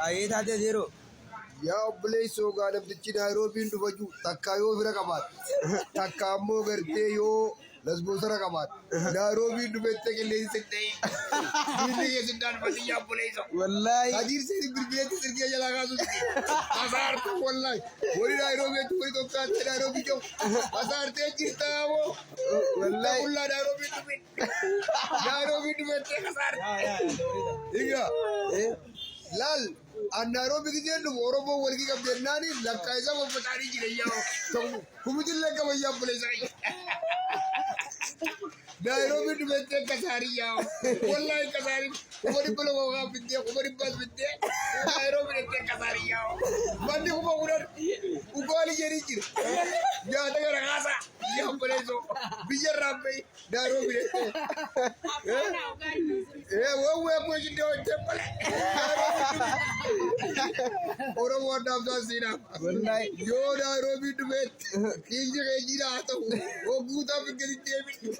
Ayee taatee yeroo. Yaa obboleessoo gaa namtichi Naayiroobiin dhufa jiru takka yoo bira qabaate takka ammoo gartee yoo lasboosara qabaate Naayiroobiin dhufettee qilleensi ta'e diinni keessatti dhufanii yaa obboleessoo. Wallaahi. Ajiirsi bilbileetti sirgee jalaa kaasutti hasaartuu wallaahi wali Naayiroobiitti wali tokkaatti Naayiroobii jiru hasaartee jirtaa moo wallaahi qullaa Naayiroobiin dhufe Naayiroobiin dhufettee hasaarte. Egaa laal. Nairobi gideenu Oromoo walii qabdeennaani lakkaa isa wafataanii jireenya kumutille qaba yaa buleessaa. Nairobi dhufettee kasaarii yaa wallahi kasaarii umari bala waa biddee umari bas biddee Nairobi dhufettee kasaarii yaa wanni kuma kunan ugaali jedhii jira nyaata gara kaasa yaa buleessoo biyya raabbee Nairobi dhufettee wawwee kuma jindee hojjee bale Oromoo addaamsaa seenaa yoo Nairobi dhufetti kiiyya kee jira haa ta'u guutaa fi gadi deebiin.